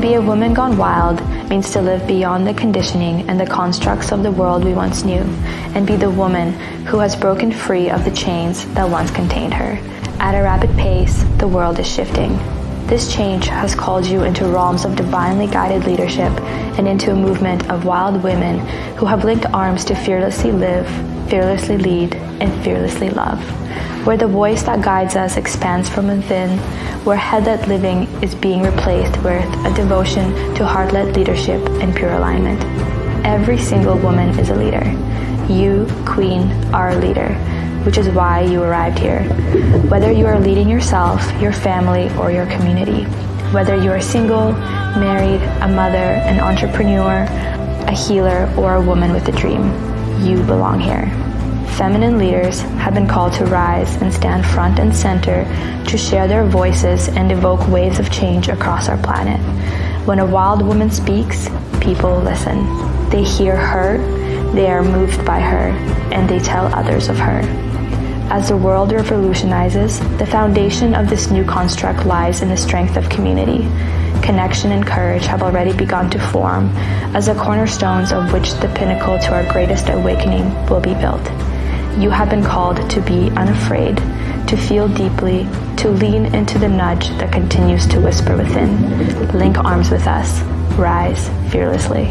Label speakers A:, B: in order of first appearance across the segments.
A: be a woman gone wild means to live beyond the conditioning and the constructs of the world we once knew, and be the woman who has broken free of the chains that once contained her. At a rapid pace, the world is shifting. This change has called you into realms of divinely guided leadership and into a movement of wild women who have linked arms to fearlessly live, fearlessly lead, and fearlessly love. Where the voice that guides us expands from within, where head-led living is being replaced with a devotion to heart-led leadership and pure alignment. Every single woman is a leader. You, Queen, are a leader, which is why you arrived here. Whether you are leading yourself, your family, or your community, whether you are single, married, a mother, an entrepreneur, a healer, or a woman with a dream, you belong here. Feminine leaders have been called to rise and stand front and center to share their voices and evoke waves of change across our planet. When a wild woman speaks, people listen. They hear her, they are moved by her, and they tell others of her. As the world revolutionizes, the foundation of this new construct lies in the strength of community. Connection and courage have already begun to form as the cornerstones of which the pinnacle to our greatest awakening will be built. You have been called to be unafraid, to feel deeply, to lean into the nudge that continues to whisper within. Link arms with us. Rise fearlessly.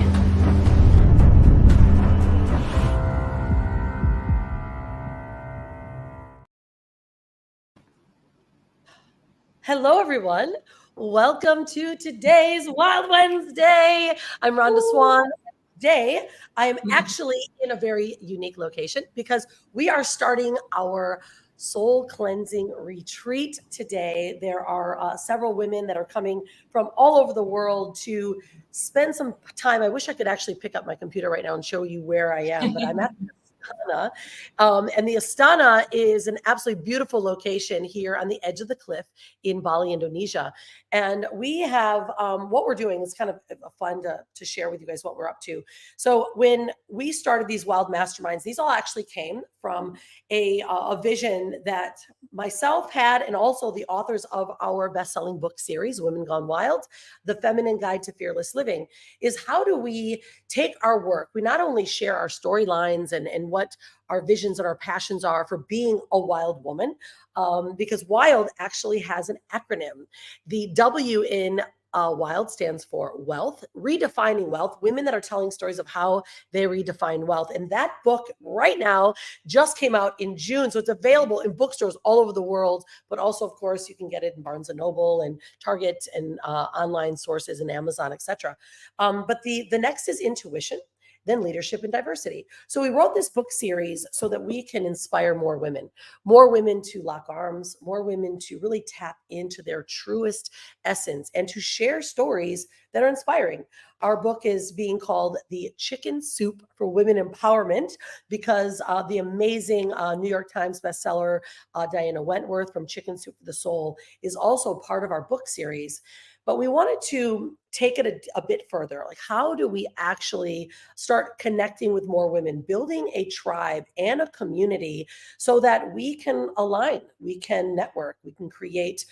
B: Hello, everyone. Welcome to today's Wild Wednesday. I'm Rhonda Swan. Today, I am actually in a very unique location because we are starting our soul cleansing retreat today. There are several women that are coming from all over the world to spend some time. I wish I could actually pick up my computer right now and show you where I am, but I'm at Astana. And the Astana is an absolutely beautiful location here on the edge of the cliff in Bali, Indonesia. And we have, what we're doing is kind of fun to share with you guys what we're up to. So when we started these wild masterminds, these all actually came from a vision that myself had, and also the authors of our best-selling book series, Women Gone Wild, The Feminine Guide to Fearless Living, is how do we take our work? We not only share our storylines and what our visions and our passions are for being a wild woman, because wild actually has an acronym. The W in WILD stands for wealth, redefining wealth, women that are telling stories of how they redefine wealth. And that book right now just came out in June. So it's available in bookstores all over the world, but also, of course, you can get it in Barnes & Noble and Target and online sources and Amazon, etc. But the next is intuition, then leadership and diversity. So we wrote this book series so that we can inspire more women to lock arms, more women to really tap into their truest essence and to share stories that are inspiring. Our book is being called The Chicken Soup for Women Empowerment because the amazing New York Times bestseller, Diana Wentworth from Chicken Soup for the Soul, is also part of our book series. But we wanted to take it a bit further. Like, how do we actually start connecting with more women, building a tribe and a community so that we can align, we can network, we can create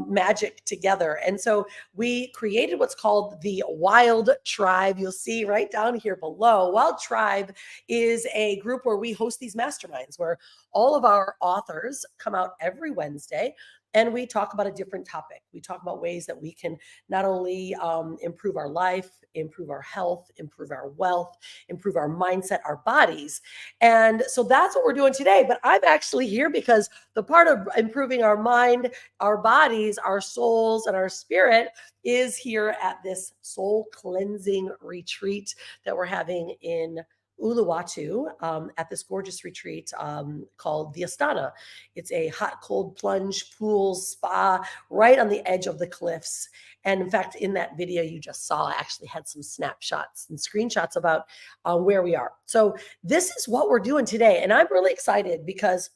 B: magic together? And so we created what's called the Wild Tribe. You'll see right down here below. Wild Tribe is a group where we host these masterminds where all of our authors come out every Wednesday. And we talk about a different topic. We talk about ways that we can not only improve our life, improve our health, improve our wealth, improve our mindset, our bodies. And so that's what we're doing today. But I'm actually here because the part of improving our mind, our bodies, our souls, and our spirit is here at this soul cleansing retreat that we're having in Uluwatu at this gorgeous retreat called the Astana. It's a hot, cold plunge pool spa right on the edge of the cliffs. And in fact, in that video you just saw, I actually had some snapshots and screenshots about where we are. So this is what we're doing today. And I'm really excited because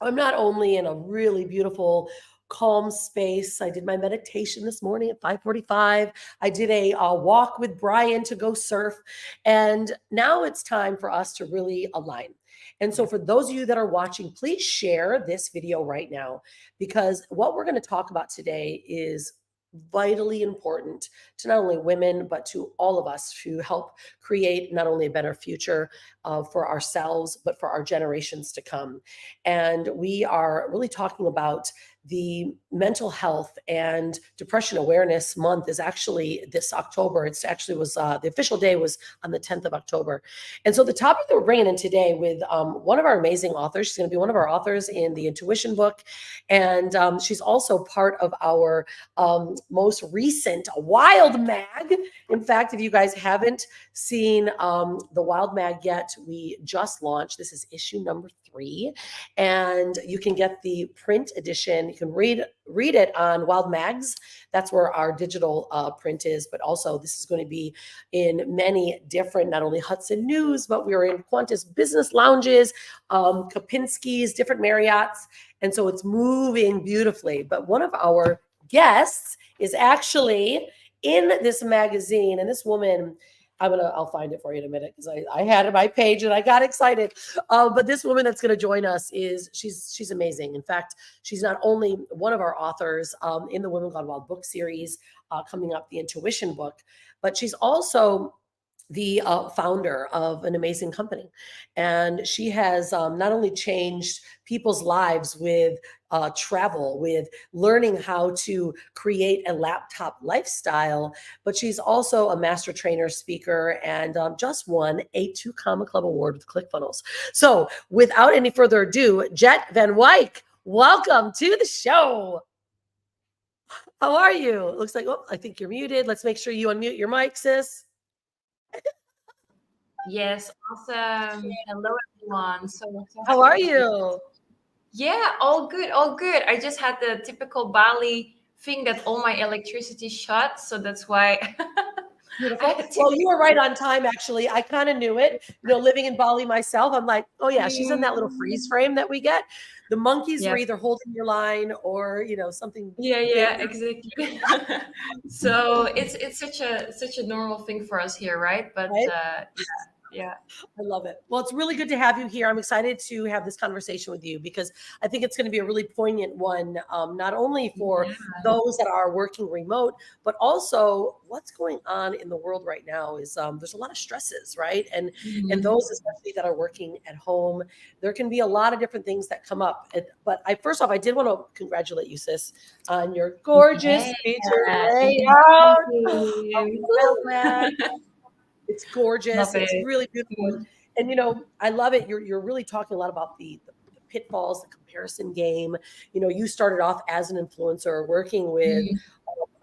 B: I'm not only in a really beautiful calm space. I did my meditation this morning at 5:45. I did a walk with Brian to go surf. And now it's time for us to really align. And so for those of you that are watching, please share this video right now, because what we're going to talk about today is vitally important to not only women, but to all of us to help create not only a better future for ourselves, but for our generations to come. And we are really talking about the mental health and depression awareness month is actually this October. It's actually was the official day was on the 10th of October. And so the topic that we're bringing in today with one of our amazing authors, she's going to be one of our authors in the Intuition book. And she's also part of our most recent Wild Mag. In fact, if you guys haven't seen the Wild Mag yet, we just launched. This is issue number 3, and you can get the print edition. You can read it on Wild Mags. That's where our digital print is, but also this is going to be in many different, not only Hudson News, but we are in Qantas business lounges, Kapinski's, different Marriotts. And so it's moving beautifully. But one of our guests is actually in this magazine, and this woman, I'll find it for you in a minute because I had it on my page and I got excited. But this woman that's going to join us she's amazing. In fact, she's not only one of our authors in the Women Gone Wild book series coming up, the Intuition book, but she's also the founder of an amazing company. And she has not only changed people's lives with travel, with learning how to create a laptop lifestyle, but she's also a master trainer, speaker, and just won a 2 Comma Club award with ClickFunnels. So without any further ado, Marjet van Wijk, welcome to the show. How are you? It looks like, I think you're muted. Let's make sure you unmute your mic, sis.
C: Yes, awesome. Hello, everyone. So
B: how are you?
C: Yeah, all good, all good. I just had the typical Bali thing that all my electricity shut, so that's why.
B: Beautiful. Well, you were right on time, actually. I kind of knew it. Living in Bali myself, I'm like, oh yeah, she's in that little freeze frame that we get. The monkeys were either holding your line or something.
C: Yeah, exactly. So it's such a normal thing for us here, right? But
B: right?
C: Yeah.
B: I love it. Well, it's really good to have you here. I'm excited to have this conversation with you because I think it's going to be a really poignant one, not only for those that are working remote, but also what's going on in the world right now is there's a lot of stresses, right? And those especially that are working at home, there can be a lot of different things that come up. But first off, I did want to congratulate you, sis, on your gorgeous feature layout. It's gorgeous. It's really beautiful. And I love it. You're really talking a lot about the pitfalls, the comparison game. You started off as an influencer working with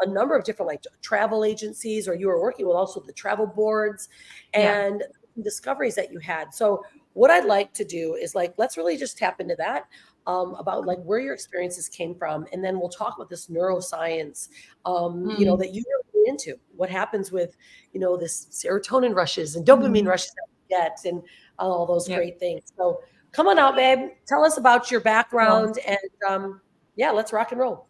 B: a number of different travel agencies, or you were working with also the travel boards and discoveries that you had. So what I'd like to do is let's really just tap into that. About where your experiences came from, and then we'll talk about this neuroscience, that you really into. What happens with, this serotonin rushes and dopamine rushes that we get, and all those great things. So come on out, babe. Tell us about your background, and let's rock and roll.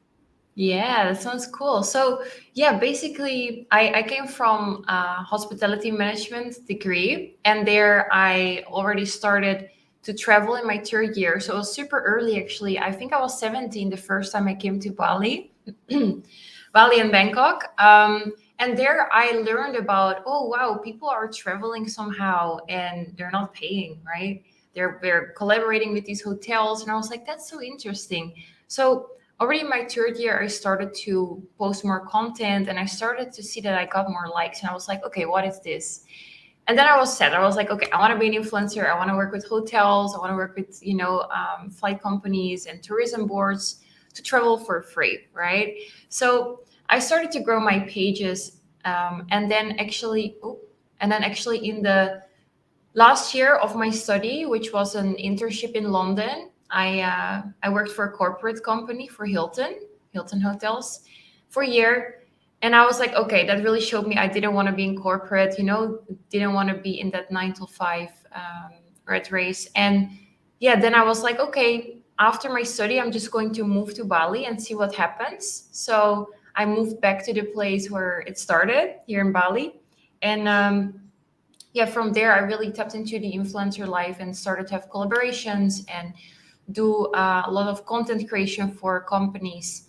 C: Yeah, that sounds cool. So basically I came from a hospitality management degree, and there I already started to travel in my 3rd year. So it was super early, actually. I think I was 17 the first time I came to Bali, Bali and Bangkok. And there I learned about, oh, wow, people are traveling somehow and they're not paying, right? They're collaborating with these hotels. And I was like, that's so interesting. So already in my 3rd year, I started to post more content, and I started to see that I got more likes. And I was like, okay, what is this? And then I was set. I was like, okay, I want to be an influencer. I want to work with hotels. I want to work with, flight companies and tourism boards to travel for free, right? So I started to grow my pages. And then actually in the last year of my study, which was an internship in London, I worked for a corporate company for Hilton Hotels for a year. And I was like, okay, that really showed me I didn't want to be in corporate, didn't want to be in that 9 to 5 rat race. And then I was like, okay, after my study, I'm just going to move to Bali and see what happens. So I moved back to the place where it started, here in Bali. And from there, I really tapped into the influencer life and started to have collaborations and do a lot of content creation for companies.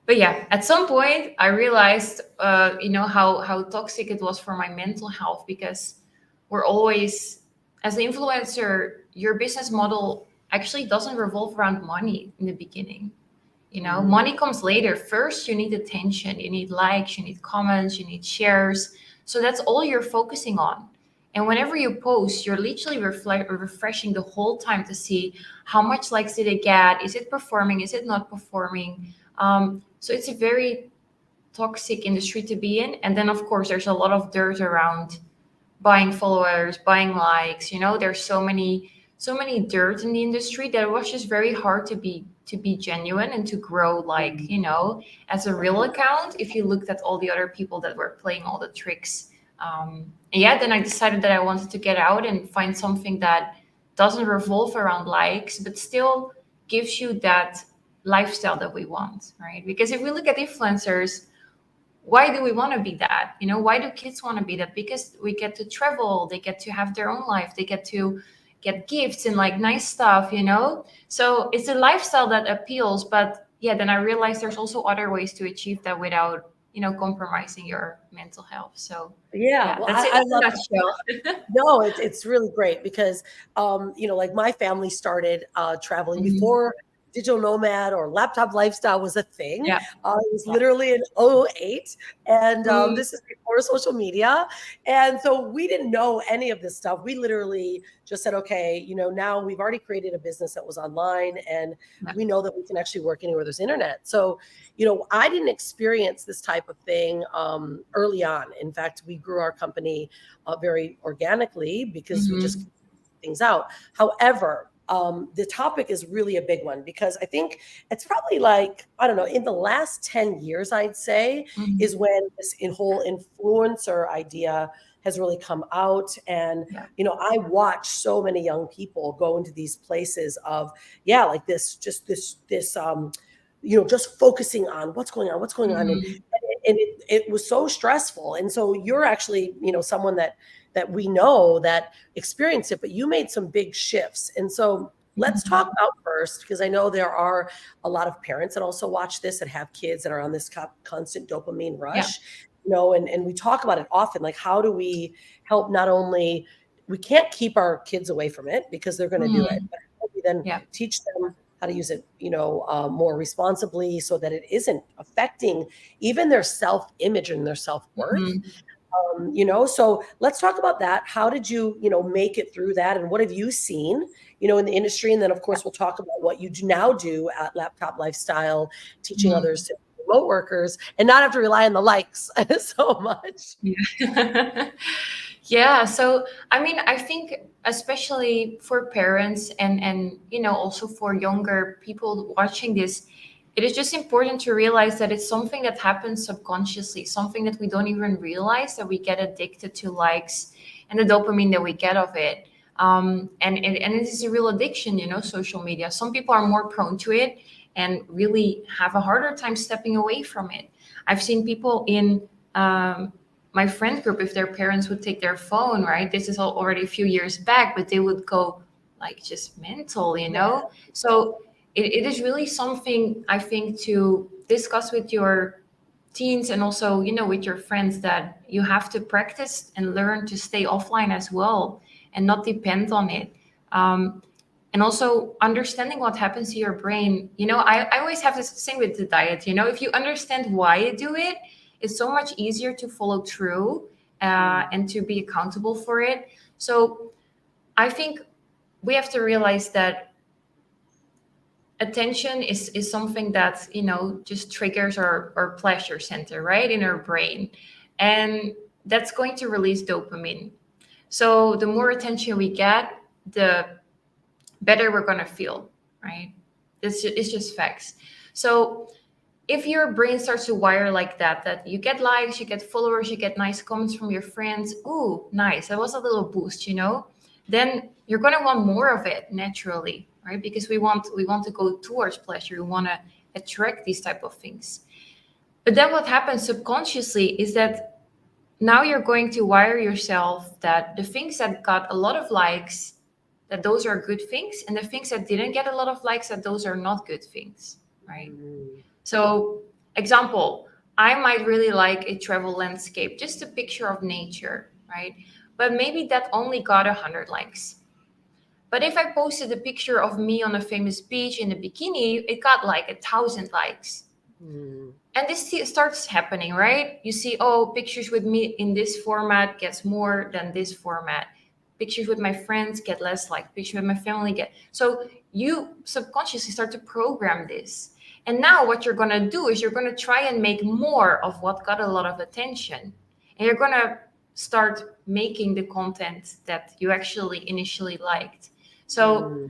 C: But yeah, at some point I realized, how toxic it was for my mental health, because we're always, as an influencer, your business model actually doesn't revolve around money in the beginning. Money comes later. First, you need attention, you need likes, you need comments, you need shares. So that's all you're focusing on. And whenever you post, you're literally refreshing the whole time to see how much likes did it get? Is it performing? Is it not performing? So it's a very toxic industry to be in. And then, of course, there's a lot of dirt around buying followers, buying likes. There's so many dirt in the industry that it was just very hard to be genuine and to grow, like, as a real account, if you looked at all the other people that were playing all the tricks. Then I decided that I wanted to get out and find something that doesn't revolve around likes, but still gives you that lifestyle that we want, right? Because if we look at influencers, why do we want to be that? Why do kids want to be that? Because we get to travel, they get to have their own life, they get to get gifts and like nice stuff. So it's a lifestyle that appeals. But yeah, then I realized there's also other ways to achieve that without compromising your mental health. So
B: Yeah, well,
C: that's it
B: I
C: in a
B: love
C: nutshell.
B: no, it's really great because like my family started traveling
C: Mhm.
B: before digital nomad or laptop lifestyle was a thing.
C: Yeah.
B: It was
C: Yeah.
B: literally in '08, and
C: Mm,
B: this is before social media, and so we didn't know any of this stuff. We literally just said, okay, now we've already created a business that was online, and
C: yeah.
B: we know that we can actually work anywhere there's internet. So I didn't experience this type of thing early on. In fact, we grew our company very organically because we just
C: Mhm.
B: things out. However, the topic is really a big one because I think it's probably like, I don't know, in the last 10 years, I'd say,
C: Mhm.
B: is when this whole influencer idea has really come out. And,
C: Yeah.
B: I watch so many young people go into these places of, yeah, like just focusing on what's going on. And,
C: Mhm.
B: it was so stressful. And so you're actually, someone that we know that experienced it, but you made some big shifts. And so let's talk
C: Mhm.
B: about first, because I know there are a lot of parents that also watch this and have kids that are on this constant dopamine
C: Yeah.
B: rush, and we talk about it often. Like, how do we help? Not only we can't keep our kids away from it because they're going to do it,
C: Mhm.
B: but how do we then
C: Yeah.
B: teach them how to use it, more responsibly so that it isn't affecting even their self-image and their self-worth.
C: Mhm.
B: So let's talk about that. How did you, make it through that? And what have you seen, in the industry? And then, of course, we'll talk about what you now do at Laptop Lifestyle, teaching others
C: Mhm.
B: to be remote workers and not have to rely on the likes so much.
C: Yeah. Yeah. So, I mean, I think especially for parents and also for younger people watching this, it is just important to realize that it's something that happens subconsciously, something that we don't even realize, that we get addicted to likes and the dopamine that we get of it. And it is a real addiction, social media. Some people are more prone to it and really have a harder time stepping away from it. I've seen people in my friend group, if their parents would take their phone, right? This is already a few years back, but they would go like just mental. So it is really something, I think, to discuss with your teens and also, with your friends, that you have to practice and learn to stay offline as well and not depend on it. And also understanding what happens to your brain. I always have this thing with the diet. If you understand why you do it, it's so much easier to follow through and to be accountable for it. So I think we have to realize that attention is something that just triggers our pleasure center right in our brain, and that's going to release dopamine. So the more attention we get, the better we're going to feel, right? It's just facts. So if your brain starts to wire like that you get likes, you get followers, you get nice comments from your friends, ooh, nice, that was a little boost, then you're going to want more of it naturally, right? Because we want to go towards pleasure, we want to attract these type of things. But then what happens subconsciously is that now you're going to wire yourself that the things that got a lot of likes, that those are good things, and the things that didn't get a lot of likes, that those are not good things, right?
B: Mm.
C: So example, I might really like a travel landscape, just a picture of nature, right? But maybe that only got 100 likes. But if I posted a picture of me on a famous beach in a bikini, it got like 1,000 likes. And this starts happening, right? You see, oh, pictures with me in this format gets more than this format. Pictures with my friends get less like. Pictures with my family get. So you subconsciously start to program this. And now what you're going to do is you're going to try and make more of what got a lot of attention. And you're going to start making the content that you actually initially liked. So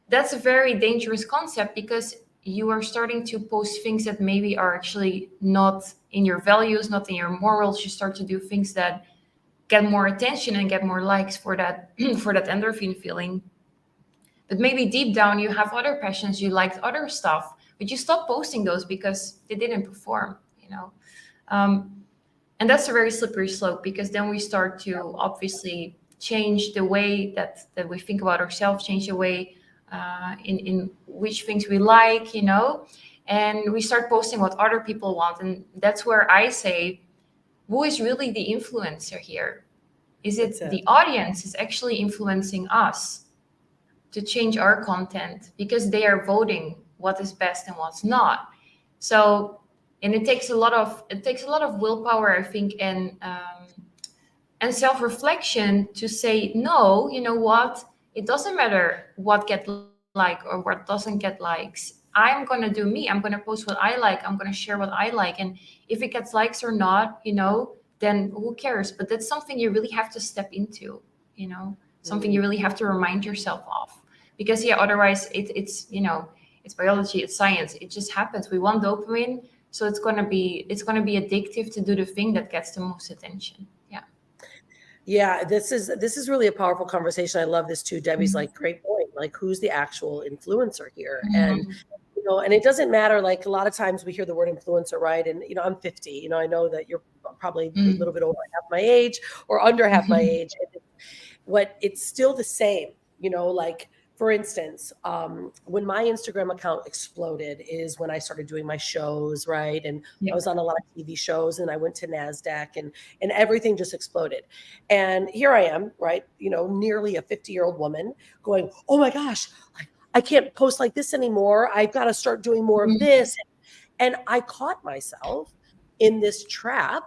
C: that's a very dangerous concept, because you are starting to post things that maybe are actually not in your values, not in your morals. You start to do things that get more attention and get more likes for that for that endorphin feeling. But maybe deep down you have other passions, you liked other stuff, but you stop posting those because they didn't perform, you know. And that's a very slippery slope, because then we start to obviously change the way that we think about ourselves, change the way in which things we like, you know, and we start posting what other people want. And that's where I say, who is really the influencer here? Is it the audience is actually influencing us to change our content, because they are voting what is best and what's not? So, and it takes a lot of willpower, I think, and self-reflection to say, no, you know what? It doesn't matter what gets like or what doesn't get likes. I'm going to do me. I'm going to post what I like. I'm going to share what I like. And if it gets likes or not, you know, then who cares? But that's something you really have to step into, you know, something you really have to remind yourself of. Because, yeah, otherwise it's, you know, it's biology, it's science. It just happens. We want dopamine. So it's going to be addictive to do the thing that gets the most attention.
B: Yeah, this is really a powerful conversation. I love this too. Debbie's like, great point. Like, who's the actual influencer here? And, you know, and it doesn't matter. Like, a lot of times we hear the word influencer, right? And, you know, I'm 50, you know, I know that you're probably a little bit over half my age or under half my age. And it's still the same, you know, like, for instance, when my Instagram account exploded is when I started doing my shows, right? And I was on a lot of TV shows, and I went to NASDAQ, and everything just exploded. And here I am, right? You know, nearly a 50-year-old woman going, oh my gosh, I can't post like this anymore. I've got to start doing more of this. And I caught myself in this trap.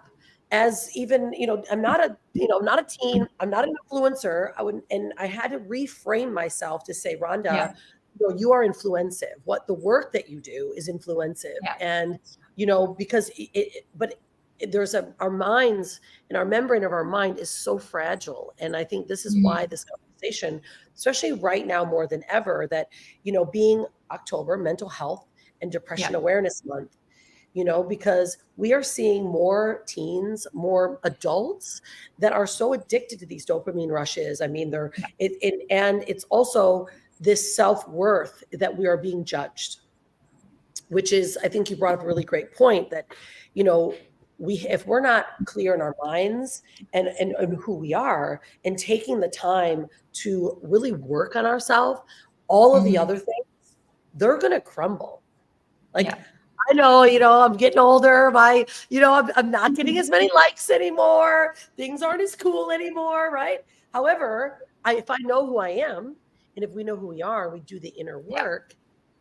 B: As even, you know, I'm not a teen, I'm not an influencer. And I had to reframe myself to say, Rhonda, you know, you are influensive. What the work that you do is influensive. And, you know, because there's our minds, and our membrane of our mind is so fragile. And I think this is why this conversation, especially right now more than ever, that, you know, being October, Mental Health and Depression Awareness Month, you know, because we are seeing more teens, more adults that are so addicted to these dopamine rushes. I mean, and it's also this self-worth that we are being judged, which is, I think you brought up a really great point that, you know, if we're not clear in our minds and who we are, and taking the time to really work on ourselves, all of the other things, they're going to crumble. Like, I know, you know, I'm getting older. I'm not getting as many likes anymore. Things aren't as cool anymore, right? However, if I know who I am, and if we know who we are, we do the inner work,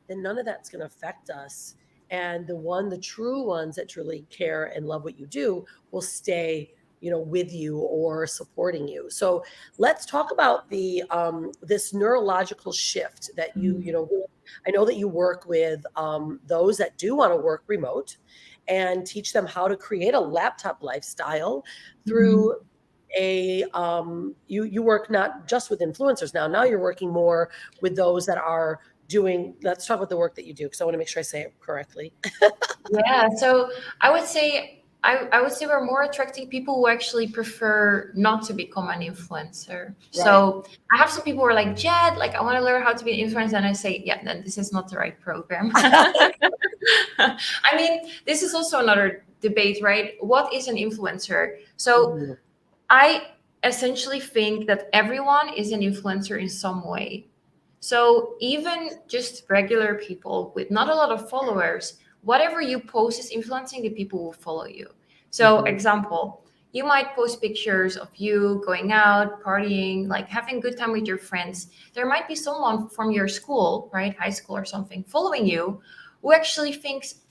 B: then none of that's going to affect us. And the true ones that truly care and love what you do will stay, you know, with you or supporting you. So let's talk about this neurological shift that you know, I know that you work with those that do want to work remote, and teach them how to create a laptop lifestyle through you work not just with influencers now you're working more with those that are doing, let's talk about the work that you do, because I want to make sure I say it correctly.
C: So I would say we're more attracting people who actually prefer not to become an influencer. Right. So I have some people who are like, Jed, like, I want to learn how to be an influencer. And I say, then this is not the right program. I mean, this is also another debate, right? What is an influencer? So I essentially think that everyone is an influencer in some way. So even just regular people with not a lot of followers, whatever you post is influencing the people who follow you. So example, you might post pictures of you going out, partying, like having a good time with your friends. There might be someone from your school, right, high school or something, following you who actually thinks,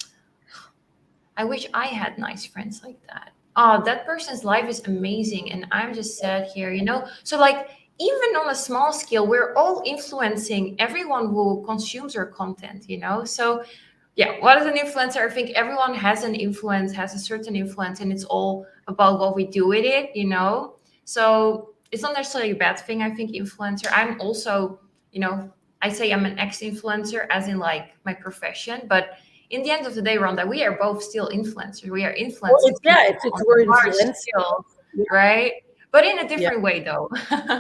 C: I wish I had nice friends like that. Oh, that person's life is amazing and I'm just sad here, you know? So like even on a small scale, we're all influencing everyone who consumes our content, you know? So yeah, what is an influencer? I think everyone has an influence, has a certain influence, and it's all about what we do with it, you know? So it's not necessarily a bad thing, I think, influencer. I'm also, you know, I say I'm an ex-influencer as in like my profession, but in the end of the day, Rhonda, we are both still influencers. We are
B: Well,
C: influencing people
B: it's
C: on
B: we're
C: a large
B: influenced.
C: scale,
B: Yeah,
C: right? But in a
B: yeah,
C: different way, though.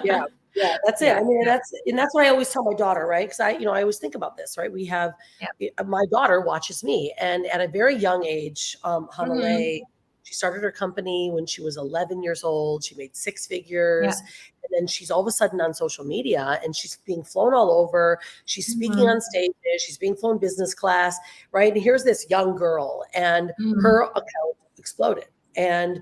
B: yeah, yeah. That's it.
C: Yeah,
B: I mean,
C: yeah,
B: that's what I always tell my daughter, right? Because I always think about this, right? We have
C: yeah.
B: my daughter watches me, and at a very young age,
C: Mm-hmm.
B: Hanalei, she started her company when she was 11 years old. She made six
C: Yeah.
B: figures, and then she's all of a sudden on social media, and she's being flown all over. She's speaking
C: Mm-hmm.
B: on stages. She's being flown business class, right? And here's this young girl, and
C: Mm-hmm.
B: her account exploded, and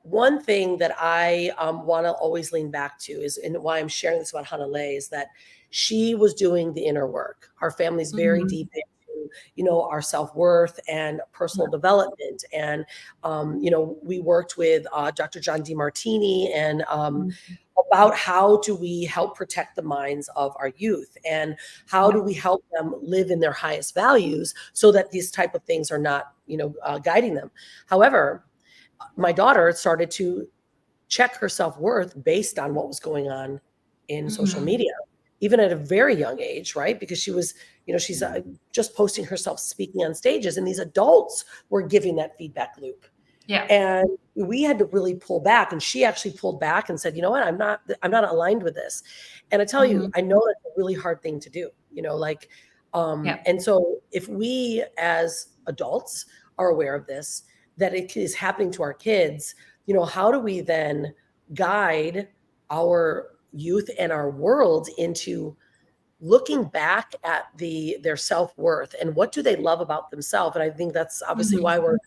B: one thing that I want to always lean back to is, and why I'm sharing this about Hanalei, is that she was doing the inner work. Our family's very
C: Mm-hmm.
B: deep into, our self-worth and
C: Yeah.
B: personal development. And, we worked with Dr. John DeMartini and
C: Mm-hmm.
B: about how do we help protect the minds of our youth and how do
C: Yeah.
B: we help them live in their highest values so that these type of things are not, guiding them. However, my daughter started to check her self-worth based on what was going on in social
C: Mm-hmm.
B: media, even at a very young age, right? Because she was, she's just posting herself speaking on stages, and these adults were giving that feedback loop.
C: Yeah.
B: And we had to really pull back, and she actually pulled back and said, you know what, I'm not aligned with this. And I tell
C: Mm-hmm.
B: you, I know that's a really hard thing to do,
C: Yeah.
B: and so if we as adults are aware of this, that it is happening to our kids, how do we then guide our youth and our world into looking back at their self-worth and what do they love about themselves? And I think that's obviously
C: Mm-hmm.
B: why we're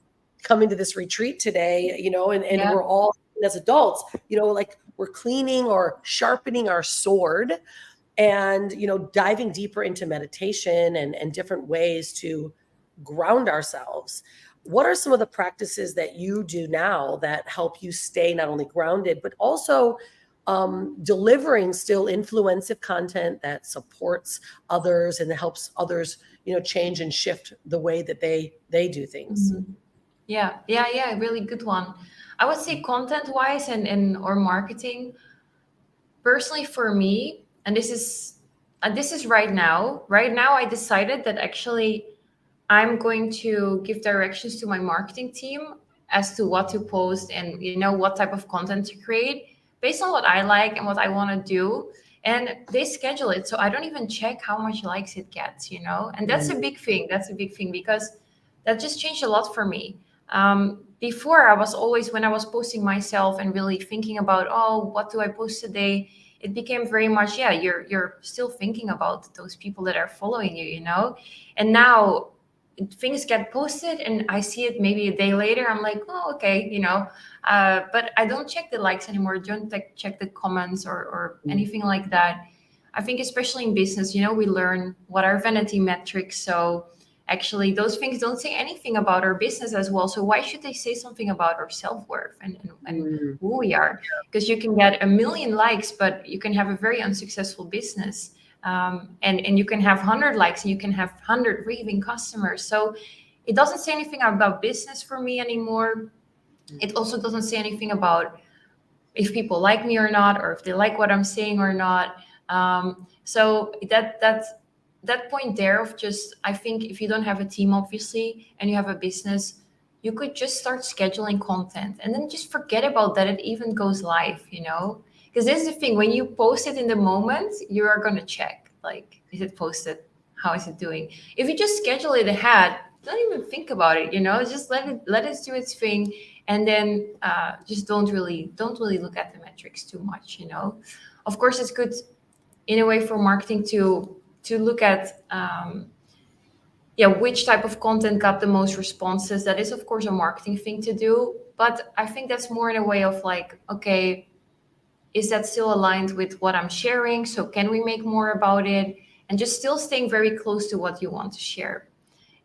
B: coming to this retreat today, and
C: Yeah.
B: we're all as adults, like we're cleaning or sharpening our sword and, diving deeper into meditation and different ways to ground ourselves. What are some of the practices that you do now that help you stay not only grounded, but also delivering still influensive content that supports others and helps others, change and shift the way that they do things?
C: Mm-hmm. Yeah. Yeah. Yeah. Really good one. I would say content wise and or marketing. Personally, for me, and this is right now. Right now, I decided that actually I'm going to give directions to my marketing team as to what to post and what type of content to create based on what I like and what I want to do. And they schedule it, so I don't even check how much likes it gets, and that's a big thing. That's a big thing because that just changed a lot for me. Before, I was always, when I was posting myself and really thinking about, oh, what do I post today, it became very much, yeah, you're still thinking about those people that are following you. And now things get posted and I see it maybe a day later. I'm like, oh, okay. But I don't check the likes anymore. Don't check the comments or anything like that. I think especially in business, we learn what are vanity metrics. So actually those things don't say anything about our business as well. So why should they say something about our self-worth and
B: Mm.
C: who we are? Because you can get 1 million likes, but you can have a very unsuccessful business. And you can have 100 likes and you can have 100 raving customers. So it doesn't say anything about business for me anymore. It also doesn't say anything about if people like me or not, or if they like what I'm saying or not. So that point there of just, I think if you don't have a team, obviously, and you have a business, you could just start scheduling content and then just forget about that it even goes live, because this is the thing, when you post it in the moment, you are going to check, like, is it posted? How is it doing? If you just schedule it ahead, don't even think about it, just let it do its thing. And then just don't really look at the metrics too much. Of course, it's good in a way for marketing to look at which type of content got the most responses. That is, of course, a marketing thing to do. But I think that's more in a way of like, okay, is that still aligned with what I'm sharing? So can we make more about it? And just still staying very close to what you want to share.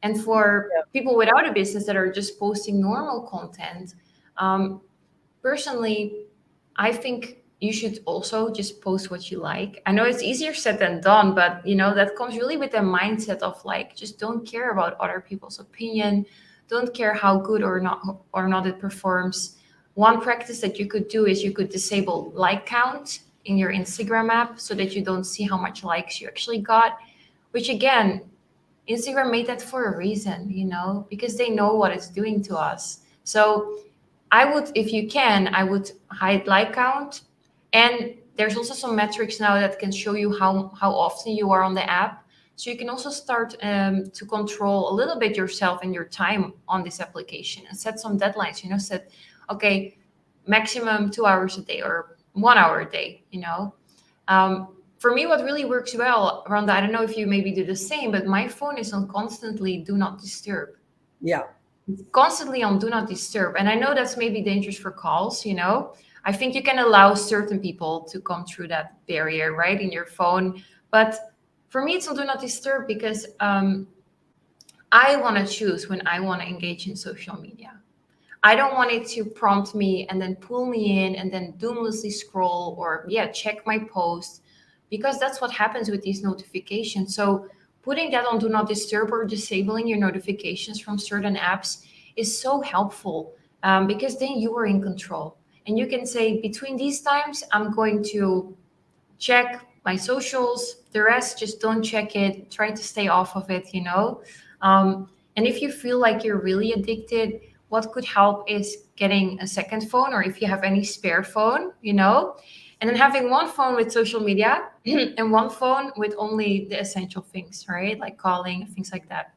C: And for people without a business that are just posting normal content, personally, I think you should also just post what you like. I know it's easier said than done, but that comes really with the mindset of like, just don't care about other people's opinion, don't care how good or not it performs. One practice that you could do is you could disable like count in your Instagram app so that you don't see how much likes you actually got, which again, Instagram made that for a reason, because they know what it's doing to us. So I would, if you can, I would hide like count. And there's also some metrics now that can show you how often you are on the app. So you can also start to control a little bit yourself and your time on this application and set some deadlines, set, okay, maximum 2 hours a day or 1 hour a day, For me, what really works well, Rhonda, I don't know if you maybe do the same, but my phone is on constantly do not disturb.
B: Yeah.
C: Constantly on do not disturb. And I know that's maybe dangerous for calls, I think you can allow certain people to come through that barrier, right, in your phone. But for me, it's on do not disturb because I want to choose when I want to engage in social media. I don't want it to prompt me and then pull me in and then doomlessly scroll or check my post, because that's what happens with these notifications. So putting that on do not disturb or disabling your notifications from certain apps is so helpful, because then you are in control and you can say, between these times, I'm going to check my socials. The rest, just don't check it. Try to stay off of it, and if you feel like you're really addicted, what could help is getting a second phone, or if you have any spare phone, and then having one phone with social media and one phone with only the essential things, right? Like calling, things like that.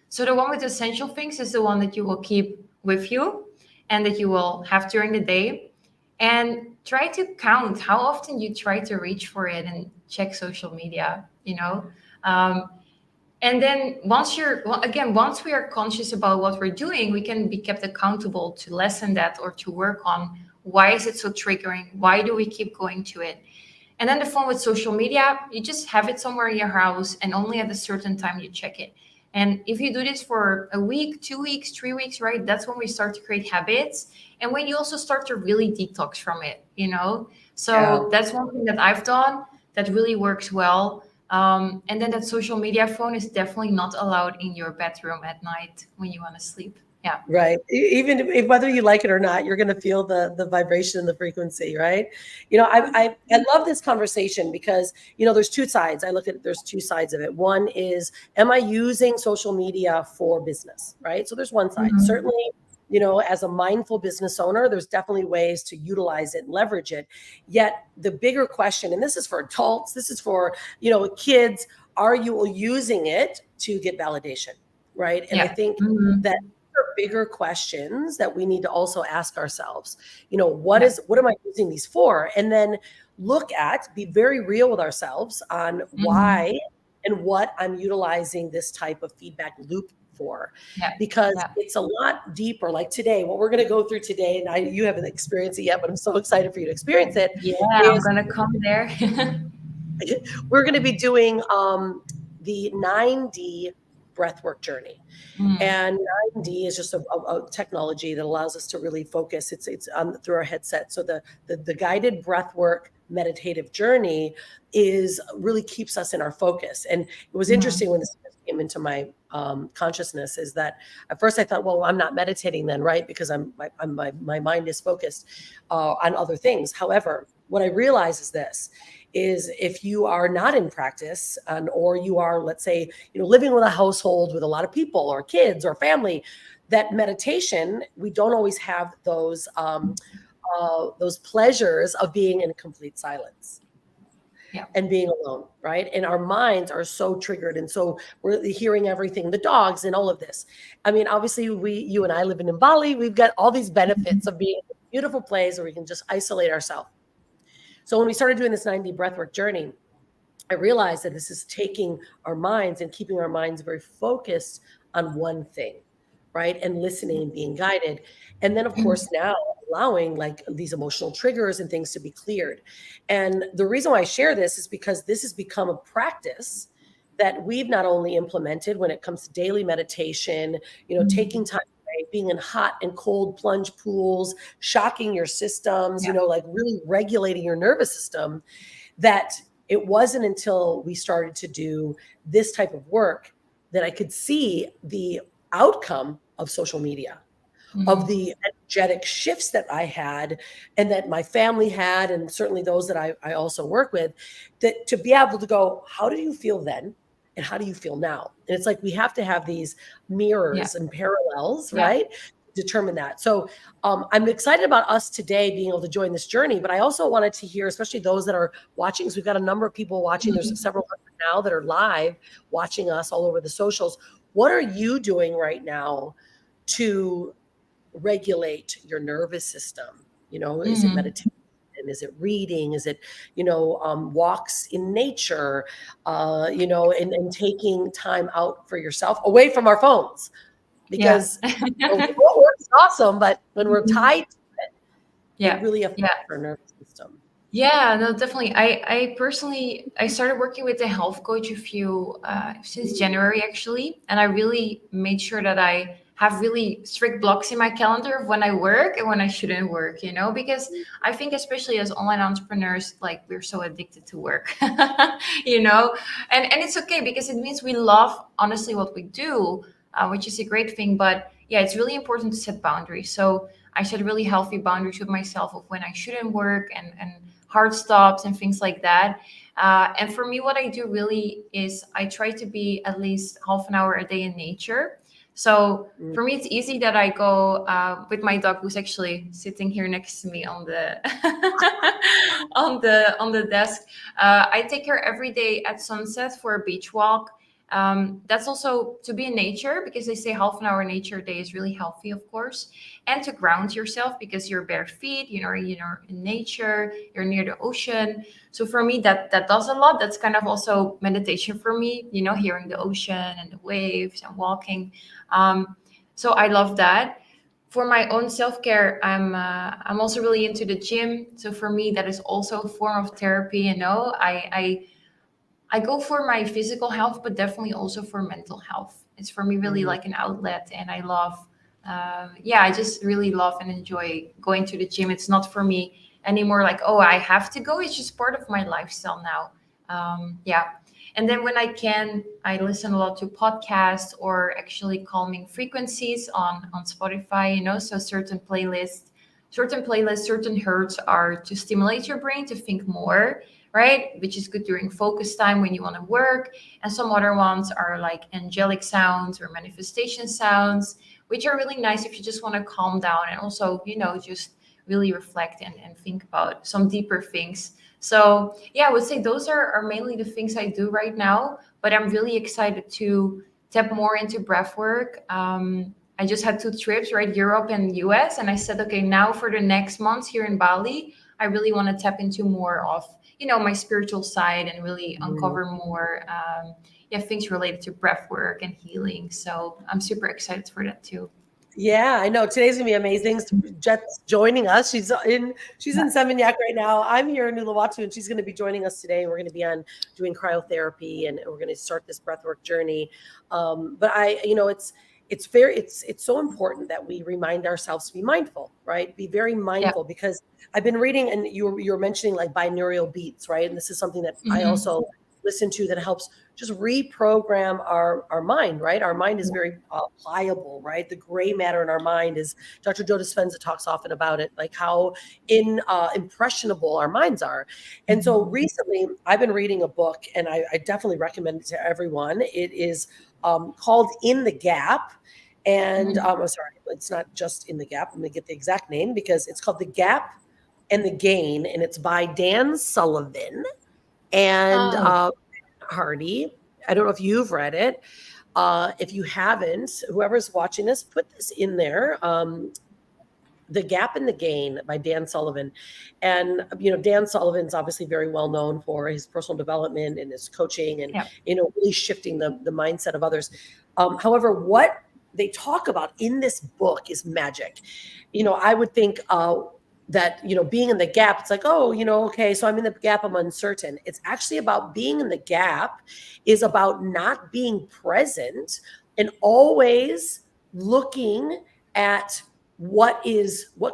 C: So the one with essential things is the one that you will keep with you and that you will have during the day. And try to count how often you try to reach for it and check social media, and then once we are conscious about what we're doing, we can be kept accountable to lessen that or to work on why is it so triggering? Why do we keep going to it? And then the phone with social media, you just have it somewhere in your house and only at a certain time you check it. And if you do this for a week, 2 weeks, 3 weeks, right, that's when we start to create habits. And when you also start to really detox from it, So that's one thing that I've done that really works well. And then that social media phone is definitely not allowed in your bedroom at night when you want to sleep. Yeah.
B: Right. Even if whether you like it or not, you're going to feel the vibration and the frequency, right? I love this conversation because, there's two sides. There's two sides of it. One is, am I using social media for business, right? So there's one side.
C: Mm-hmm.
B: Certainly, as a mindful business owner, there's definitely ways to utilize it and leverage it. Yet the bigger question, and this is for adults, this is for, kids, are you using it to get validation, right? And I think that bigger questions that we need to also ask ourselves. What am I using these for? And then be very real with ourselves on why and what I'm utilizing this type of feedback loop for, because it's a lot deeper. Like today, what we're going to go through today, and you haven't experienced it yet, but I'm so excited for you to experience it.
C: I'm going to come there.
B: We're going to be doing the 9D breathwork journey. And 9D is just a technology that allows us to really focus. It's through our headset. So the guided breathwork meditative journey really keeps us in our focus. And it was interesting when this came into my consciousness, is that at first I thought, well, I'm not meditating then, right? Because my mind is focused on other things. However, what I realize is if you are not in practice, or you are, let's say, living with a household with a lot of people or kids or family, that meditation, we don't always have those pleasures of being in complete silence and being alone, right? And our minds are so triggered. And so we're hearing everything, the dogs and all of this. I mean, obviously you and I living in Bali, we've got all these benefits of being in a beautiful place where we can just isolate ourselves. So when we started doing this 9D breathwork journey, I realized that this is taking our minds and keeping our minds very focused on one thing, right? And listening and being guided. And then, of course, now allowing like these emotional triggers and things to be cleared. And the reason why I share this is because this has become a practice that we've not only implemented when it comes to daily meditation, taking time away, being in hot and cold plunge pools, shocking your systems, like really regulating your nervous system, that it wasn't until we started to do this type of work that I could see the outcome of social media, of the energetic shifts that I had and that my family had, and certainly those that I also work with, that to be able to go, how do you feel then? And how do you feel now? And it's like we have to have these mirrors and parallels, right? Determine that. So I'm excited about us today being able to join this journey, but I also wanted to hear, especially those that are watching, because we've got a number of people watching. There's several hundred now that are live watching us all over the socials. What are you doing right now to regulate your nervous system? Is it meditation? Is it reading? Is it, walks in nature, and taking time out for yourself away from our phones? Because remote work is awesome, but when we're tied to it really affects our nervous system.
C: Yeah, no, definitely. I personally, I started working with a health coach since January actually, and I really made sure that I have really strict blocks in my calendar of when I work and when I shouldn't work, because I think especially as online entrepreneurs, like we're so addicted to work, and it's okay because it means we love honestly what we do, which is a great thing. But yeah, it's really important to set boundaries. So I set really healthy boundaries with myself of when I shouldn't work and hard stops and things like that. And for me, what I do really is I try to be at least half an hour a day in nature. So for me, it's easy that I go with my dog, who's actually sitting here next to me on the on the desk. I take her every day at sunset for a beach walk. That's also to be in nature, because they say half an hour in nature a day is really healthy, of course, and to ground yourself because you're bare feet, you're in nature, you're near the ocean. So for me, that does a lot. That's kind of also meditation for me, hearing the ocean and the waves and walking. So I love that. For my own self-care, I'm also really into the gym. So for me, that is also a form of therapy. I go for my physical health, but definitely also for mental health. It's for me really like an outlet, and I love, I just really love and enjoy going to the gym. It's not for me anymore like, oh, I have to go. It's just part of my lifestyle now. And then when I can, I listen a lot to podcasts or actually calming frequencies on Spotify, so certain playlists, certain hertz are to stimulate your brain to think more, right? Which is good during focus time when you want to work. And some other ones are like angelic sounds or manifestation sounds, which are really nice if you just want to calm down and also, just really reflect and think about some deeper things. So yeah, I would say those are mainly the things I do right now, but I'm really excited to tap more into breath work. I just had 2 trips, right? Europe and US. And I said, okay, now for the next months here in Bali, I really want to tap into more of, my spiritual side and really uncover more, things related to breath work and healing. So I'm super excited for that too.
B: Yeah, I know. Today's gonna be amazing. Jet's joining us. She's in Seminyak right now. I'm here in Uluwatu, and she's going to be joining us today. We're going to be doing cryotherapy, and we're going to start this breathwork journey. But it's so important that we remind ourselves to be mindful, right? Be very mindful, because I've been reading, and you were mentioning like binaural beats, right? And this is something that I also listen to that helps just reprogram our mind, right? Our mind is very pliable, right? The gray matter in our mind is, Dr. Joe Dispenza talks often about it, like how impressionable our minds are. And so recently I've been reading a book, and I definitely recommend it to everyone. It is called In the Gap. And I'm sorry, it's not just In the Gap. I'm going to get the exact name, because it's called The Gap and the Gain, and it's by Dan Sullivan and Hardy. I don't know if you've read it. If you haven't, whoever's watching this, put this in there. The Gap and the Gain by Dan Sullivan. And, Dan Sullivan's obviously very well known for his personal development and his coaching and, really shifting the mindset of others. However, what they talk about in this book is magic. I would think that, being in the gap, it's like, oh, okay, so I'm in the gap, I'm uncertain. It's actually about being in the gap is about not being present and always looking at what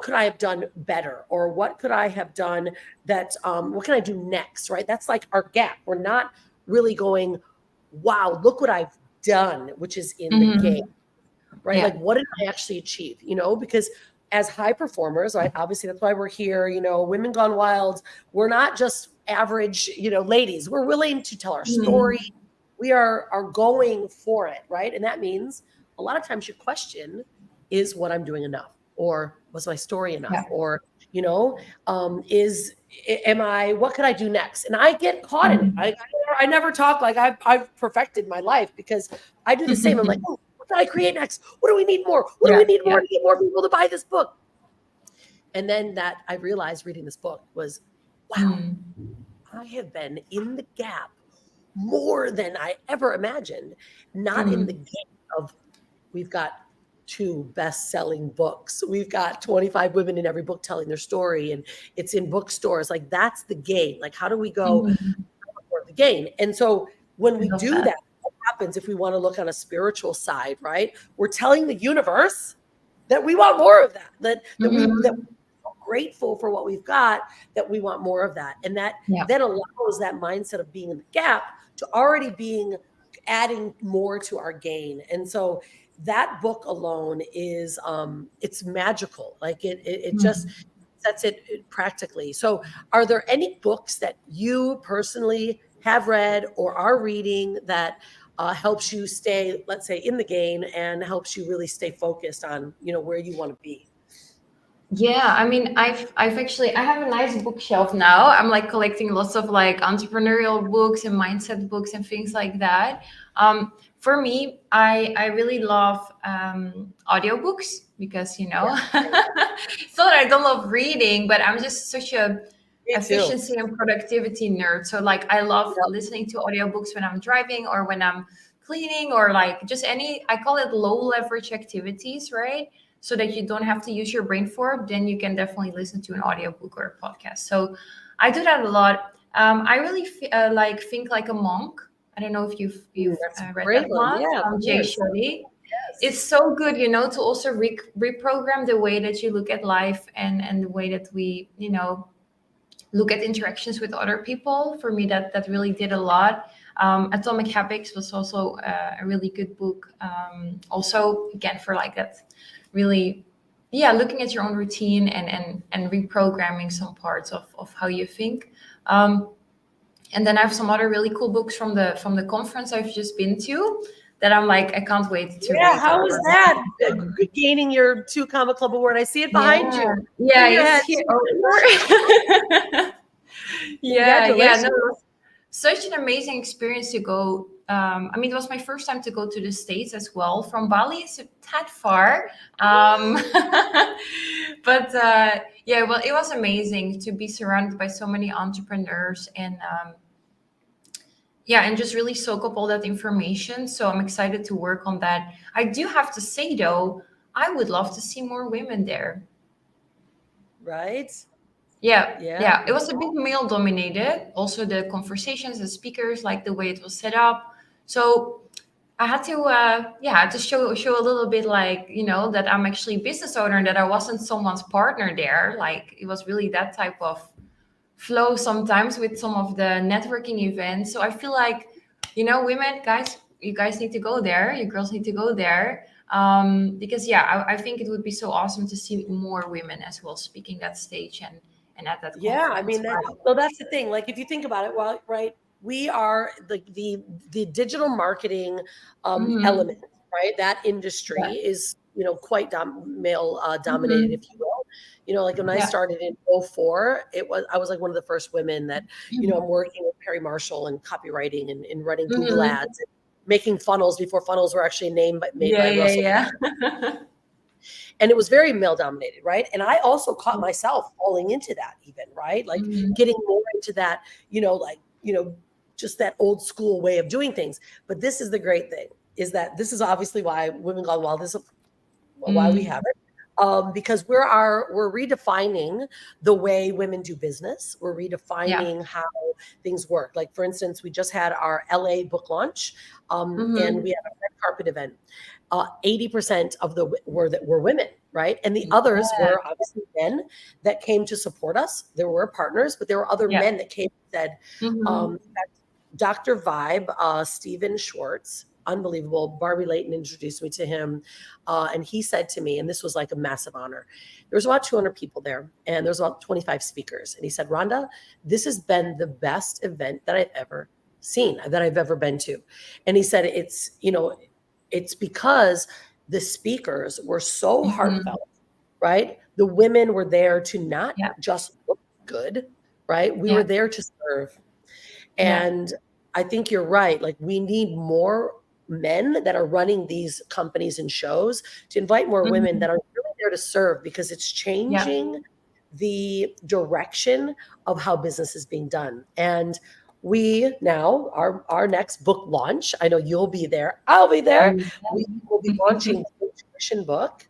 B: could I have done better, or what could I have done that, what can I do next, right? That's like our gap. We're not really going, wow, look what I've done, which is in the game, right? Like, what did I actually achieve, because as high performers, right? Obviously that's why we're here, Women Gone Wild. We're not just average, ladies. We're willing to tell our story. We are going for it, right? And that means a lot of times your question is, what I'm doing enough, or was my story enough, or what could I do next? And I get caught in it. I never talk like I've perfected my life, because I do the same. I'm like, oh, what can I create next? What do we need more? What do we need more to get more people to buy this book? And then that I realized reading this book was, wow, I have been in the gap more than I ever imagined. Not in the game of, we've got 2 best-selling books. We've got 25 women in every book telling their story, and it's in bookstores. Like, that's the gain. Like, how do we go for the gain? And so when we do that, what happens if we want to look on a spiritual side, right? We're telling the universe that we want more of that, that we're grateful for what we've got, that we want more of that. And that then allows that mindset of being in the gap to already adding more to our gain. And so that book alone is, it's magical. Like it just sets it practically. So are there any books that you personally have read or are reading that helps you stay, let's say, in the game, and helps you really stay focused on, where you want to be?
C: Yeah, I mean, I have a nice bookshelf now. I'm like collecting lots of like entrepreneurial books and mindset books and things like that. For me, I really love audiobooks, because it's not that I don't love reading, but I'm just such a efficiency and productivity nerd. So like, I love listening to audiobooks when I'm driving, or when I'm cleaning, or like just I call it low leverage activities, right? So that you don't have to use your brain for, then you can definitely listen to an audiobook or a podcast. So I do that a lot. I really Think Like a Monk. I don't know if you've read that one. Jay Shetty. Yes. It's so good, to also reprogram the way that you look at life, and the way that we, look at interactions with other people. For me, that really did a lot. Atomic Habits was also a really good book. Also, again, for like that, really, looking at your own routine and reprogramming some parts of how you think. And then I have some other really cool books from the conference I've just been to that I'm like, I can't wait to read.
B: How was that? Gaining your 2 Comma Club award. I see it behind you.
C: Yeah, it's here. No, such an amazing experience to go. I mean, it was my first time to go to the States as well. From Bali, it's a tad far. But it was amazing to be surrounded by so many entrepreneurs, and and just really soak up all that information. So I'm excited to work on that. I do have to say, though, I would love to see more women there.
B: Right?
C: Yeah. It was a bit male dominated. Also, the conversations, the speakers, like the way it was set up. So I had to show a little bit, like, that I'm actually a business owner, and that I wasn't someone's partner there. Like, it was really that type of flow sometimes with some of the networking events. So I feel like, women, guys, you guys need to go there. You girls need to go there. Because I think it would be so awesome to see more women as well speaking that stage and at that conference.
B: I mean, that's the thing. Like, if you think about it, well, right, we are the digital marketing element, right? That industry is quite male dominated, if you will. Like when I started in 2004, I was like one of the first women that I'm working with Perry Marshall and copywriting and running Google ads and making funnels before funnels were actually made by Russell. And it was very male dominated, right? And I also caught myself falling into that even, right? Like getting more into that, just that old school way of doing things. But this is the great thing, is that this is obviously why Women Gone Wild is why we have it. Because we're redefining the way women do business. We're redefining how things work. Like, for instance, we just had our LA book launch, and we had a red carpet event. 80% of were women, right? And the others were obviously men that came to support us. There were partners, but there were other men that came and said, Dr. Vibe, Stephen Schwartz, unbelievable. Barbie Layton introduced me to him. And he said to me, and this was like a massive honor, there was about 200 people there and there's about 25 speakers. And he said, Rhonda, this has been the best event that I've ever seen, that I've ever been to. And he said, it's because the speakers were so heartfelt, right? The women were there to not just look good, right? We were there to serve. And I think you're right. Like, we need more men that are running these companies and shows to invite more women that are really there to serve, because it's changing the direction of how business is being done. And we now, our next book launch, I know you'll be there, I'll be there. We will be launching the Intuition book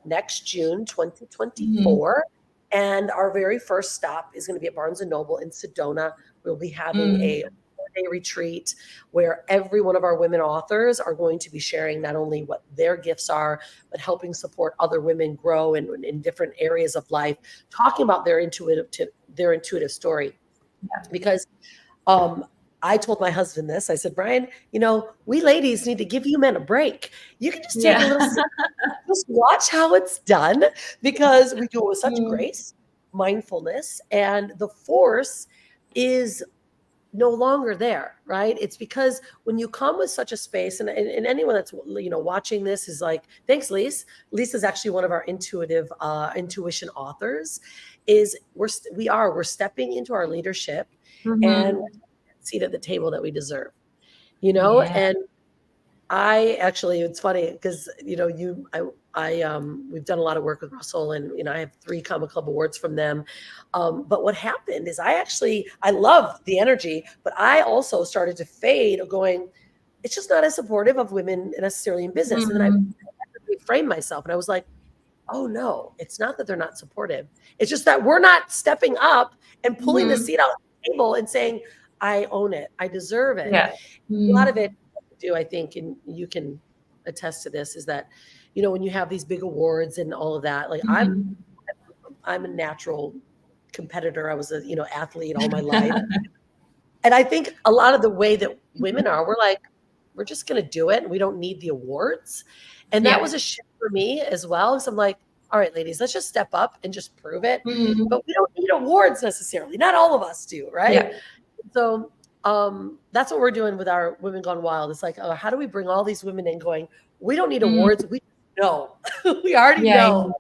B: next June 2024. And our very first stop is going to be at Barnes & Noble in Sedona. We'll be having a 4-day retreat where every one of our women authors are going to be sharing not only what their gifts are, but helping support other women grow in different areas of life, talking about their intuitive story. Because I told my husband this. I said, Brian, we ladies need to give you men a break. You can just take a little sip, just watch how it's done, because we do it with such grace, mindfulness, and the force is no longer there, right? It's because when you come with such a space, and anyone that's watching this is like, thanks, Lise. Lise is actually one of our intuition authors. We're stepping into our leadership and seat at the table that we deserve, and I actually, it's funny because we've done a lot of work with Russell, and I have 3 Comic Club awards from them. But what happened is I love the energy, but I also started to fade, going, it's just not as supportive of women necessarily in business. And then I reframed myself, and I was like, oh no, it's not that they're not supportive. It's just that we're not stepping up and pulling the seat out of the table and saying, I own it, I deserve it. A lot of it do, I think, and you can attest to this, is that when you have these big awards and all of that, like I'm a natural competitor. I was a athlete all my life. And I think a lot of the way that women are, we're like, we're just going to do it and we don't need the awards. And that was a shift for me as well. So I'm like, all right, ladies, let's just step up and just prove it. But we don't need awards necessarily. Not all of us do, right? So that's what we're doing with our Women Gone Wild. It's like, how do we bring all these women in going, we don't need awards. We know. We already know.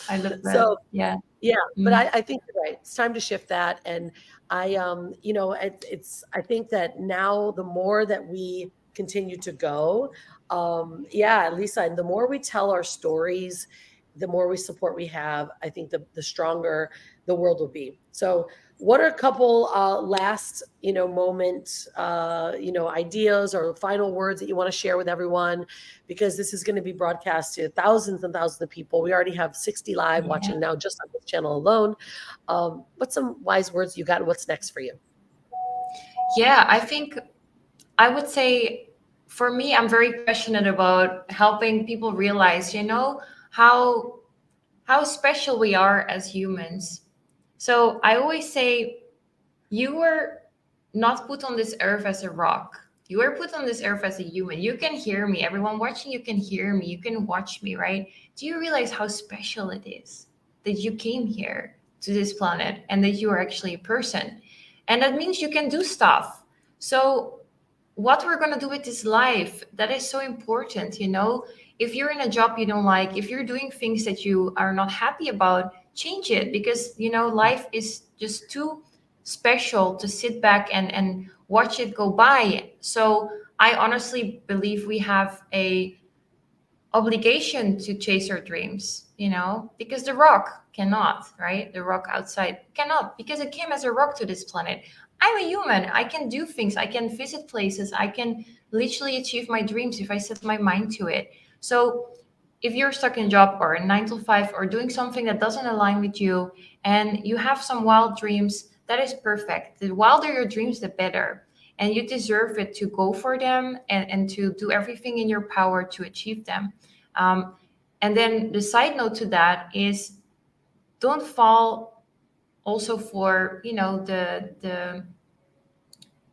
C: I love that.
B: So, but I think you're right. It's time to shift that. And I think that now the more that we continue to go, Lisa, and the more we tell our stories, the more we support we have, I think the stronger the world will be. So what are a couple last, moment, ideas or final words that you want to share with everyone? Because this is going to be broadcast to thousands and thousands of people. We already have 60 live watching now just on this channel alone. What's some wise words you got, and what's next for you?
C: Yeah, I think I would say, for me, I'm very passionate about helping people realize, how special we are as humans. So I always say, you were not put on this earth as a rock. You were put on this earth as a human. You can hear me. Everyone watching, you can hear me. You can watch me, right? Do you realize how special it is that you came here to this planet and that you are actually a person? And that means you can do stuff. So what we're going to do with this life, that is so important. If you're in a job you don't like, if you're doing things that you are not happy about, change it, because life is just too special to sit back and watch it go by. So I honestly believe we have a obligation to chase your dreams, because the rock cannot, right? The rock outside cannot, because it came as a rock to this planet. I'm a human. I can do things. I can visit places. I can literally achieve my dreams if I set my mind to it. So if you're stuck in a job or a 9 to 5 or doing something that doesn't align with you and you have some wild dreams, that is perfect. The wilder your dreams, the better. And you deserve it to go for them and to do everything in your power to achieve them. And then the side note to that is, don't fall also for, the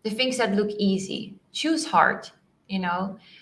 C: things that look easy. Choose hard,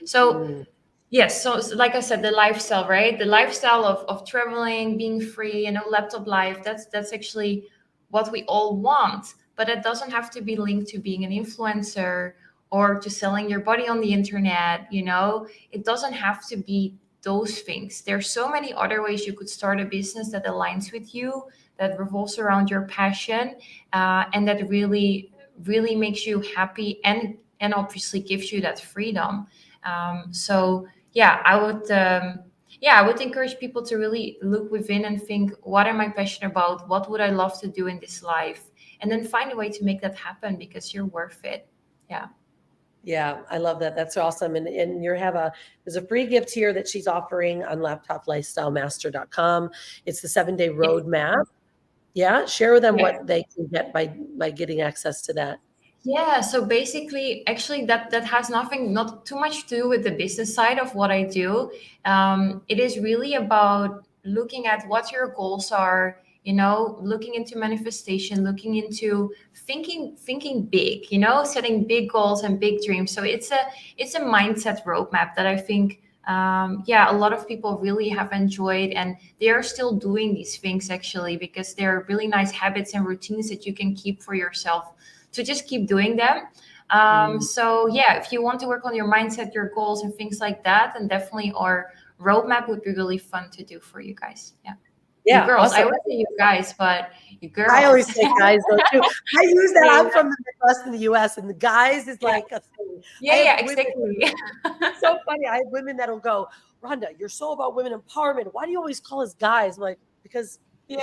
C: So yes, so like I said, the lifestyle, right? The lifestyle of traveling, being free, laptop life, that's actually what we all want. But it doesn't have to be linked to being an influencer or to selling your body on the internet, It doesn't have to be those things. There's so many other ways you could start a business that aligns with you, that revolves around your passion, and that really, really makes you happy and obviously gives you that freedom. So yeah, I would encourage people to really look within and think, what am I passionate about? What would I love to do in this life? And then find a way to make that happen, because you're worth it. Yeah.
B: Yeah, I love that. That's awesome. And there's a free gift here that she's offering on laptoplifestylemaster.com. It's the 7-day roadmap. Yeah. Share with them what they can get by getting access to that.
C: Yeah, so basically, actually, that has not too much to do with the business side of what I do. It is really about looking at what your goals are, looking into manifestation, looking into thinking big, setting big goals and big dreams. So it's a mindset roadmap that I think, a lot of people really have enjoyed, and they are still doing these things actually, because they're really nice habits and routines that you can keep for yourself. So just keep doing them. So yeah, if you want to work on your mindset, your goals and things like that, then definitely our roadmap would be really fun to do for you guys. Yeah.
B: Yeah.
C: You girls.
B: Awesome.
C: I always say you guys, but you girls.
B: I always say guys though too. I use that. I'm from the Midwest in the US, and the guys is like a thing.
C: Yeah, exactly.
B: It's so funny. I have women that'll go, Rhonda, you're so about women empowerment. Why do you always call us guys? I'm like, because but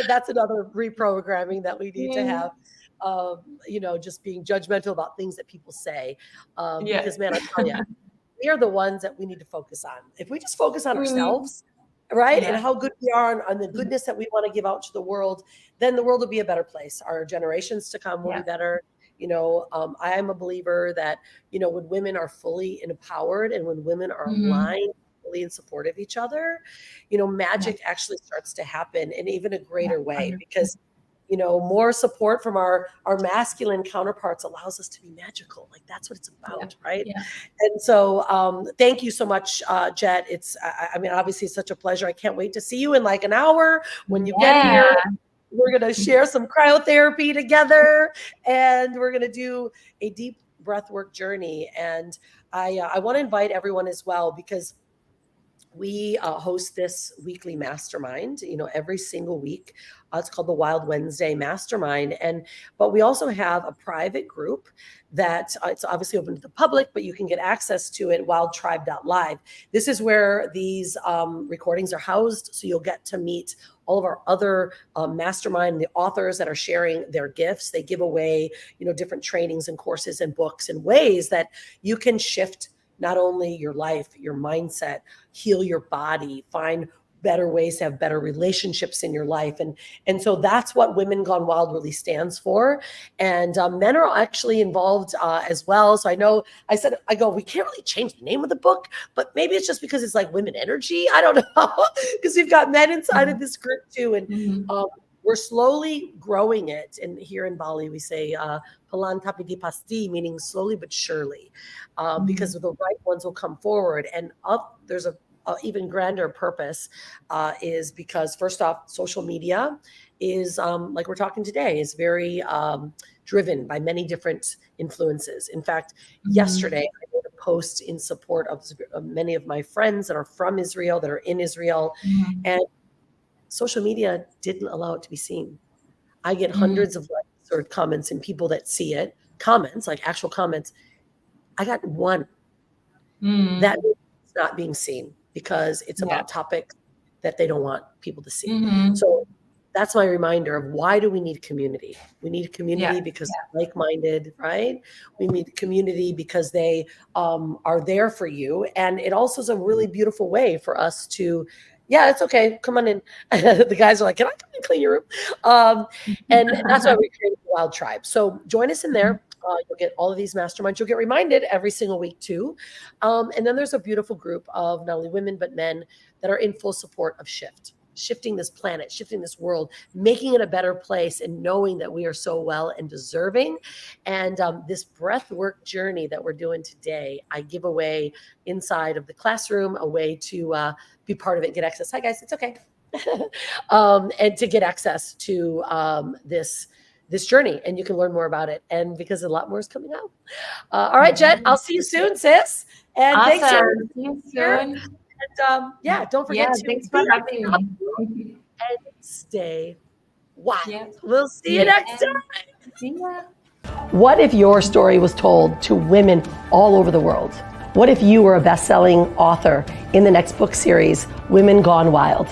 B: that's another reprogramming that we need to have. Just being judgmental about things that people say. Because man, I tell you, we are the ones that we need to focus on. If we just focus on ourselves, right, and how good we are and the goodness that we want to give out to the world, then the world will be a better place. Our generations to come will be better. I am a believer that, when women are fully empowered and when women are aligned and support of each other, magic actually starts to happen in even a greater way, because more support from our masculine counterparts allows us to be magical. Like that's what it's about, right? And so thank you so much, Jet. It's obviously it's such a pleasure. I can't wait to see you in like an hour when you get here. We're going to share some cryotherapy together, and we're going to do a deep breathwork journey. And I want to invite everyone as well, because we host this weekly mastermind, every single week. It's called the Wild Wednesday Mastermind. But we also have a private group that it's obviously open to the public, but you can get access to it, wildtribe.live. This is where these recordings are housed. So you'll get to meet all of our other mastermind, the authors that are sharing their gifts. They give away, different trainings and courses and books and ways that you can shift not only your life, your mindset, heal your body, find better ways to have better relationships in your life. And so that's what Women Gone Wild really stands for. And men are actually involved as well. So I know we can't really change the name of the book, but maybe it's just because it's like women energy. I don't know, because we've got men inside of this group too. And we're slowly growing it. And here in Bali, we say pelan tapi dipasti, meaning slowly but surely, because the right ones will come forward. And there's a even grander purpose, is because first off, social media is like we're talking today, is very driven by many different influences. In fact, yesterday I made a post in support of many of my friends that are from Israel, that are in Israel, and social media didn't allow it to be seen. I get hundreds of likes or comments and people that see it, comments, like actual comments. I got one. that means it's not being seen because it's about topics that they don't want people to see. So that's my reminder of why do we need community? We need community because they're like-minded, right? We need community because they are there for you. And it also is a really beautiful way for us to, it's okay, come on in. The guys are like, can I come and clean your room? And that's why we created the Wild Tribe. So join us in there. You'll get all of these masterminds. You'll get reminded every single week too. And then there's a beautiful group of not only women, but men that are in full support of shifting this planet, shifting this world, making it a better place, and knowing that we are so well and deserving. And this breath work journey that we're doing today, I give away inside of the classroom, a way to be part of it and get access. Hi guys, it's okay. And to get access to this journey, and you can learn more about it. And because a lot more is coming out. All right, Jet, I'll see you soon, sis. And
C: awesome.
B: Thanks for
C: see you soon.
B: And don't forget to
C: thanks for having
B: me. And stay wild.
C: Yeah.
B: We'll see you next time.
C: See ya.
B: What if your story was told to women all over the world? What if you were a best-selling author in the next book series, Women Gone Wild?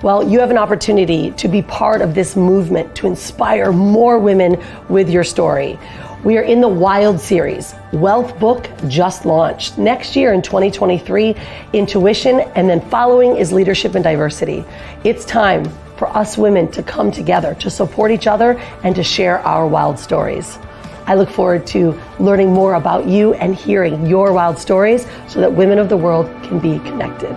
B: Well, you have an opportunity to be part of this movement to inspire more women with your story. We are in the Wild series. Wealth book just launched. Next year in 2023, intuition, and then following is leadership and diversity. It's time for us women to come together, to support each other, and to share our wild stories. I look forward to learning more about you and hearing your wild stories so that women of the world can be connected.